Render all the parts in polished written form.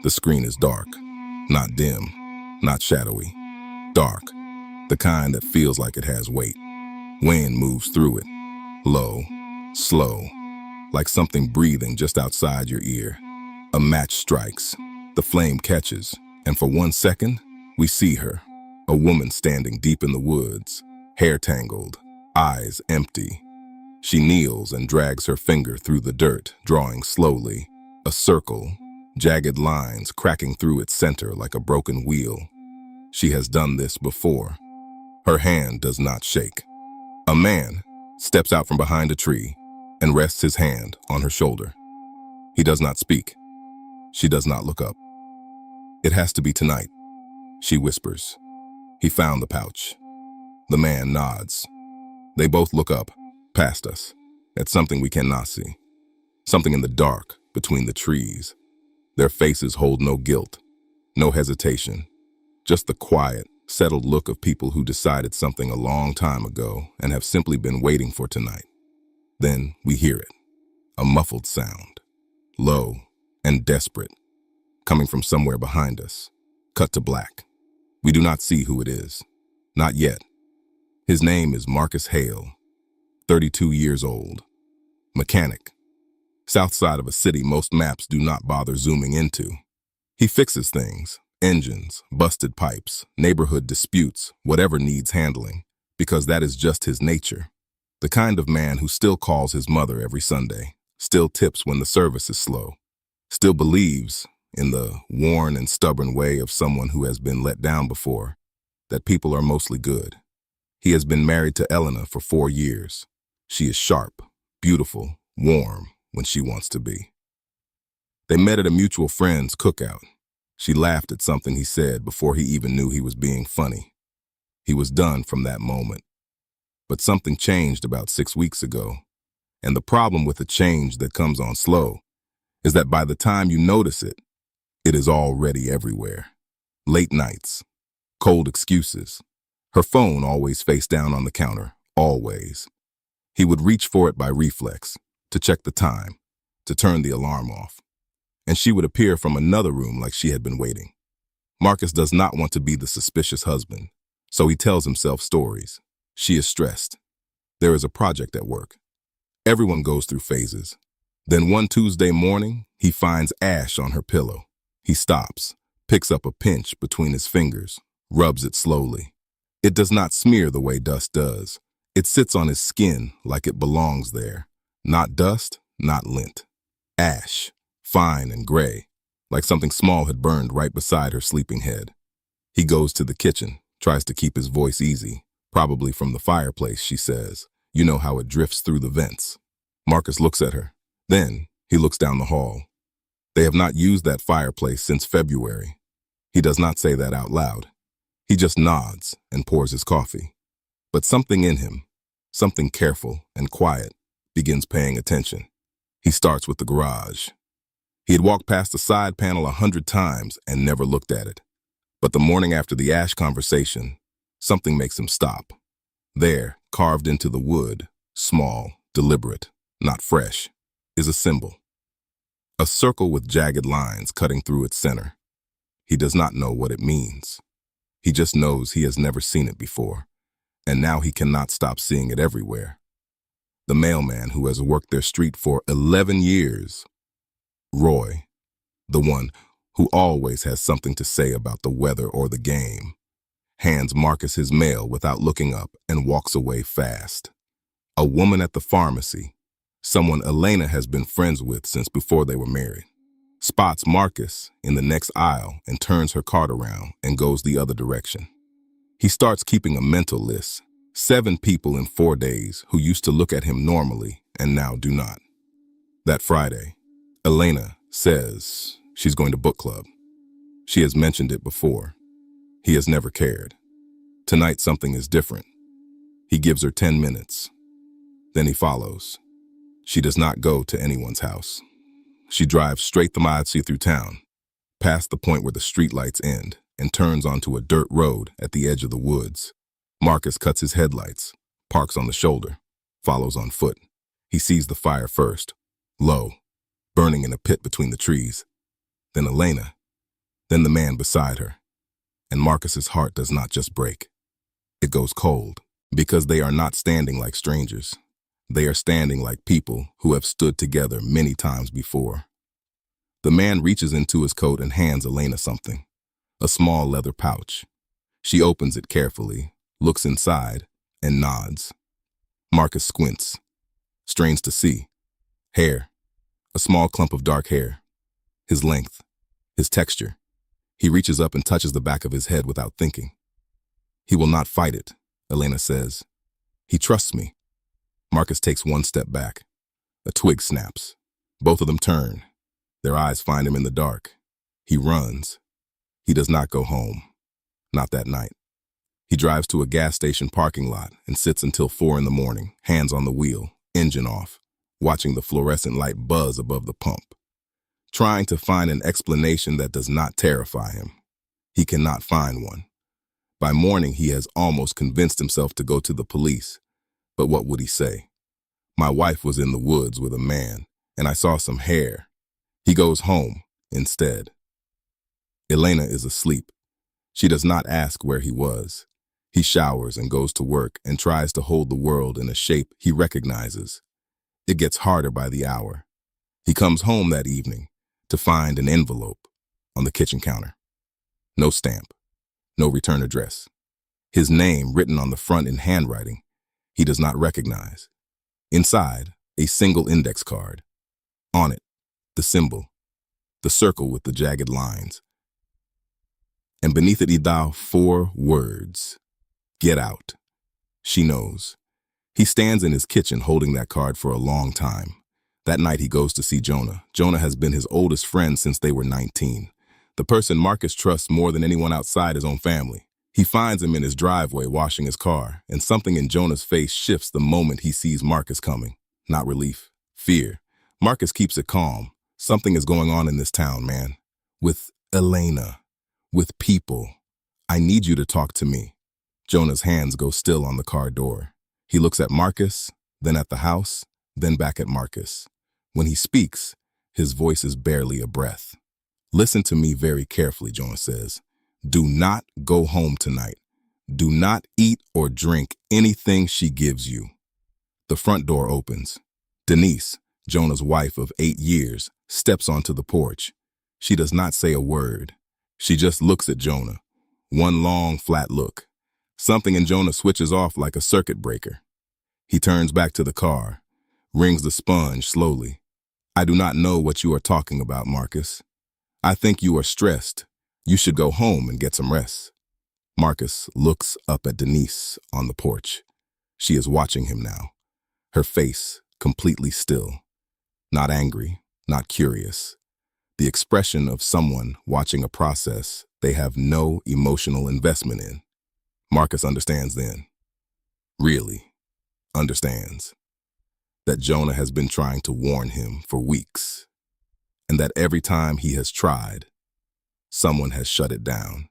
The screen is dark, not dim, not shadowy. Dark, the kind that feels like it has weight. Wind moves through it, low, slow, like something breathing just outside your ear. A match strikes, the flame catches, and for 1 second, we see her, a woman standing deep in the woods, hair tangled, eyes empty. She kneels and drags her finger through the dirt, drawing slowly, a circle, jagged lines cracking through its center like a broken wheel. She has done this before. Her hand does not shake. A man steps out from behind a tree and rests his hand on her shoulder. He does not speak. She does not look up. "It has to be tonight," she whispers. "He found the pouch." The man nods. They both look up, past us, at something we cannot see. Something in the dark, between the trees. Their faces hold no guilt, no hesitation. Just the quiet, settled look of people who decided something a long time ago and have simply been waiting for tonight. Then we hear it, a muffled sound, low and desperate, coming from somewhere behind us. Cut to black. We do not see who it is. Not yet. His name is Marcus Hale, 32 years old, mechanic, south side of a city most maps do not bother zooming into. He fixes things, engines, busted pipes, neighborhood disputes, whatever needs handling, because that is just his nature. The kind of man who still calls his mother every Sunday, still tips when the service is slow, still believes, in the worn and stubborn way of someone who has been let down before, that people are mostly good. He has been married to Elena for 4 years. She is sharp, beautiful, warm when she wants to be. They met at a mutual friend's cookout. She laughed at something he said before he even knew he was being funny. He was done from that moment. But something changed about 6 weeks ago. And the problem with a change that comes on slow is that by the time you notice it, it is already everywhere. Late nights, cold excuses, her phone always face down on the counter, always. He would reach for it by reflex, to check the time, to turn the alarm off. And she would appear from another room like she had been waiting. Marcus does not want to be the suspicious husband, so he tells himself stories. She is stressed. There is a project at work. Everyone goes through phases. Then one Tuesday morning, he finds ash on her pillow. He stops, picks up a pinch between his fingers, rubs it slowly. It does not smear the way dust does. It sits on his skin like it belongs there. Not dust, not lint. Ash, fine and gray, like something small had burned right beside her sleeping head. He goes to the kitchen, tries to keep his voice easy, probably from the fireplace, she says. You know how it drifts through the vents. Marcus looks at her. Then he looks down the hall. They have not used that fireplace since February. He does not say that out loud. He just nods and pours his coffee. But something in him, something careful and quiet, begins paying attention. He starts with the garage. He had walked past the side panel 100 times and never looked at it. But the morning after the ash conversation, something makes him stop. There, carved into the wood, small, deliberate, not fresh, is a symbol. A circle with jagged lines cutting through its center. He does not know what it means. He just knows he has never seen it before, and now he cannot stop seeing it everywhere. The mailman who has worked their street for 11 years, Roy, the one who always has something to say about the weather or the game, hands Marcus his mail without looking up and walks away fast. A woman at the pharmacy, someone Elena has been friends with since before they were married, spots Marcus in the next aisle and turns her cart around and goes the other direction. He starts keeping a mental list, 7 people in 4 days who used to look at him normally and now do not. That Friday, Elena says she's going to book club. She has mentioned it before. He has never cared. Tonight something is different. He gives her 10 minutes. Then he follows. She does not go to anyone's house. She drives straight the Maatsi through town, past the point where the streetlights end, and turns onto a dirt road at the edge of the woods. Marcus cuts his headlights, parks on the shoulder, follows on foot. He sees the fire first, low, burning in a pit between the trees. Then Elena, then the man beside her, and Marcus's heart does not just break. It goes cold, because they are not standing like strangers. They are standing like people who have stood together many times before. The man reaches into his coat and hands Elena something, a small leather pouch. She opens it carefully, looks inside, and nods. Marcus squints, strains to see. Hair, a small clump of dark hair. His length, his texture. He reaches up and touches the back of his head without thinking. He will not fight it, Elena says. He trusts me. Marcus takes one step back. A twig snaps. Both of them turn. Their eyes find him in the dark. He runs. He does not go home. Not that night. He drives to a gas station parking lot and sits until 4 in the morning, hands on the wheel, engine off, watching the fluorescent light buzz above the pump. Trying to find an explanation that does not terrify him. He cannot find one. By morning, he has almost convinced himself to go to the police. But what would he say? My wife was in the woods with a man, and I saw some hair. He goes home instead. Elena is asleep. She does not ask where he was. He showers and goes to work and tries to hold the world in a shape he recognizes. It gets harder by the hour. He comes home that evening to find an envelope on the kitchen counter. No stamp, no return address. His name written on the front in handwriting he does not recognize. Inside, a single index card. On it, the symbol, the circle with the jagged lines. And beneath it, 4 words. Get out. She knows. He stands in his kitchen holding that card for a long time. That night he goes to see Jonah. Jonah has been his oldest friend since they were 19. The person Marcus trusts more than anyone outside his own family. He finds him in his driveway washing his car, and something in Jonah's face shifts the moment he sees Marcus coming. Not relief, fear. Marcus keeps it calm. Something is going on in this town, man. With Elena. With people. I need you to talk to me. Jonah's hands go still on the car door. He looks at Marcus, then at the house, then back at Marcus. When he speaks, his voice is barely a breath. Listen to me very carefully, Jonah says. Do not go home tonight. Do not eat or drink anything she gives you. The front door opens. Denise, Jonah's wife of 8 years, steps onto the porch. She does not say a word. She just looks at Jonah. One long, flat look. Something in Jonah switches off like a circuit breaker. He turns back to the car, rings the sponge slowly. I do not know what you are talking about, Marcus. I think you are stressed. You should go home and get some rest. Marcus looks up at Denise on the porch. She is watching him now, her face completely still. Not angry, not curious. The expression of someone watching a process they have no emotional investment in. Marcus understands then. Really understands. That Jonah has been trying to warn him for weeks. And that every time he has tried, someone has shut it down.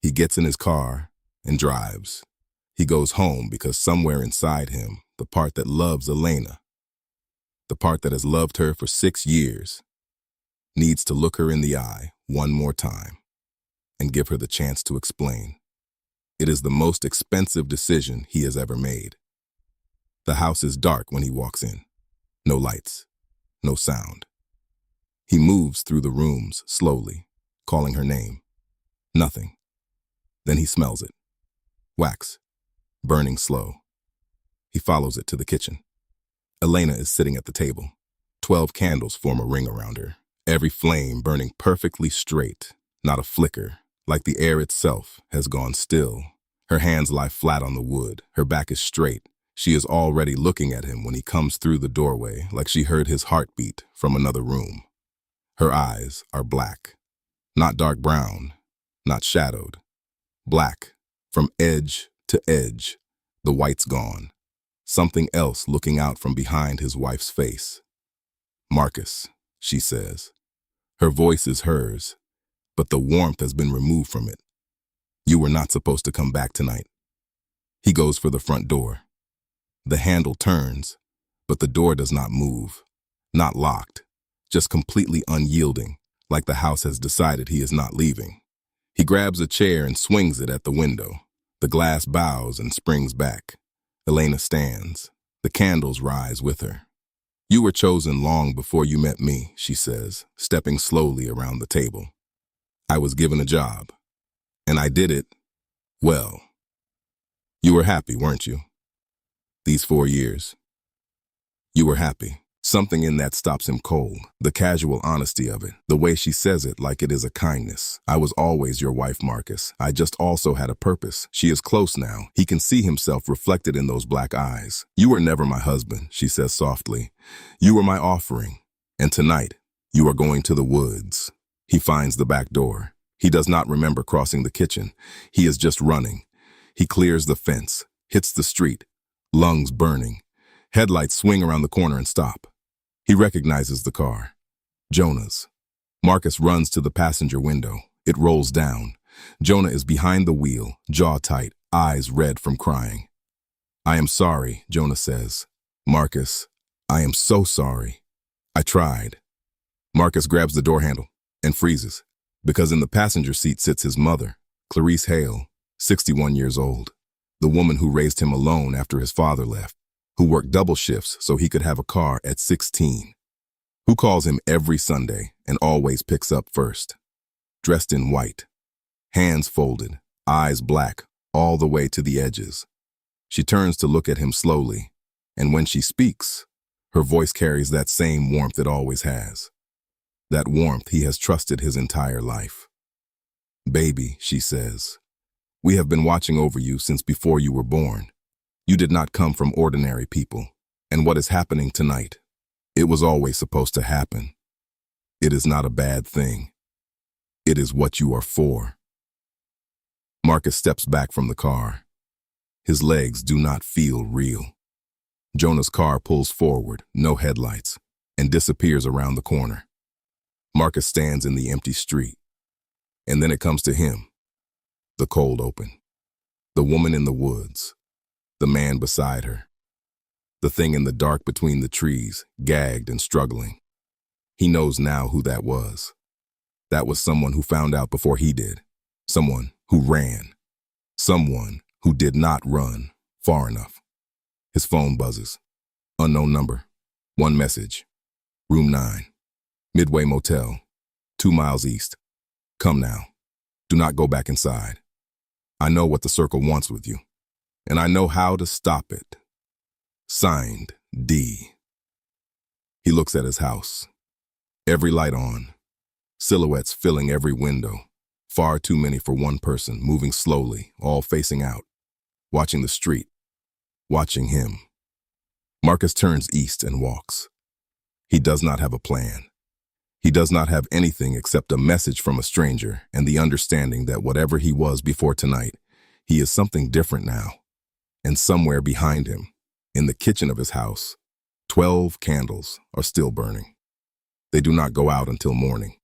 He gets in his car and drives. He goes home because somewhere inside him, the part that loves Elena, the part that has loved her for 6 years, needs to look her in the eye one more time and give her the chance to explain. It is the most expensive decision he has ever made. The house is dark when he walks in. No lights, no sound. He moves through the rooms slowly, calling her name. Nothing. Then he smells it. Wax, burning slow. He follows it to the kitchen. Elena is sitting at the table. 12 candles form a ring around her, every flame burning perfectly straight, not a flicker, like the air itself has gone still. Her hands lie flat on the wood, her back is straight. She is already looking at him when he comes through the doorway, like she heard his heartbeat from another room. Her eyes are black, not dark brown, not shadowed. Black, from edge to edge, the white's gone. Something else looking out from behind his wife's face. Marcus, she says. Her voice is hers, but the warmth has been removed from it. You were not supposed to come back tonight. He goes for the front door. The handle turns, but the door does not move. Not locked, just completely unyielding, like the house has decided he is not leaving. He grabs a chair and swings it at the window. The glass bows and springs back. Elena stands. The candles rise with her. "You were chosen long before you met me," she says, stepping slowly around the table. "I was given a job, and I did it well. You were happy, weren't you? These 4 years. You were happy." Something in that stops him cold. The casual honesty of it. The way she says it like it is a kindness. "I was always your wife, Marcus. I just also had a purpose." She is close now. He can see himself reflected in those black eyes. "You were never my husband," she says softly. "You were my offering. And tonight, you are going to the woods." He finds the back door. He does not remember crossing the kitchen. He is just running. He clears the fence, hits the street, lungs burning. Headlights swing around the corner and stop. He recognizes the car. Jonah's. Marcus runs to the passenger window. It rolls down. Jonah is behind the wheel, jaw tight, eyes red from crying. "I am sorry," Jonah says. "Marcus, I am so sorry. I tried." Marcus grabs the door handle and freezes, because in the passenger seat sits his mother, Marcus Hale, 61 years old, the woman who raised him alone after his father left, who worked double shifts so he could have a car at 16, who calls him every Sunday and always picks up first. Dressed in white, hands folded, eyes black, all the way to the edges. She turns to look at him slowly, and when she speaks, her voice carries that same warmth it always has. That warmth he has trusted his entire life. "Baby," she says, "we have been watching over you since before you were born. You did not come from ordinary people, and what is happening tonight, it was always supposed to happen. It is not a bad thing. It is what you are for." Marcus steps back from the car. His legs do not feel real. Jonah's car pulls forward, no headlights, and disappears around the corner. Marcus stands in the empty street, and then it comes to him. The cold open. The woman in the woods. The man beside her. The thing in the dark between the trees, gagged and struggling. He knows now who that was. That was someone who found out before he did. Someone who ran. Someone who did not run far enough. His phone buzzes. Unknown number. One message. Room 9. Midway Motel. 2 miles east. Come now. Do not go back inside. I know what the circle wants with you, and I know how to stop it. Signed, D. He looks at his house. Every light on. Silhouettes filling every window. Far too many for one person, moving slowly, all facing out. Watching the street. Watching him. Marcus turns east and walks. He does not have a plan. He does not have anything except a message from a stranger and the understanding that whatever he was before tonight, he is something different now. And somewhere behind him, in the kitchen of his house, 12 candles are still burning. They do not go out until morning.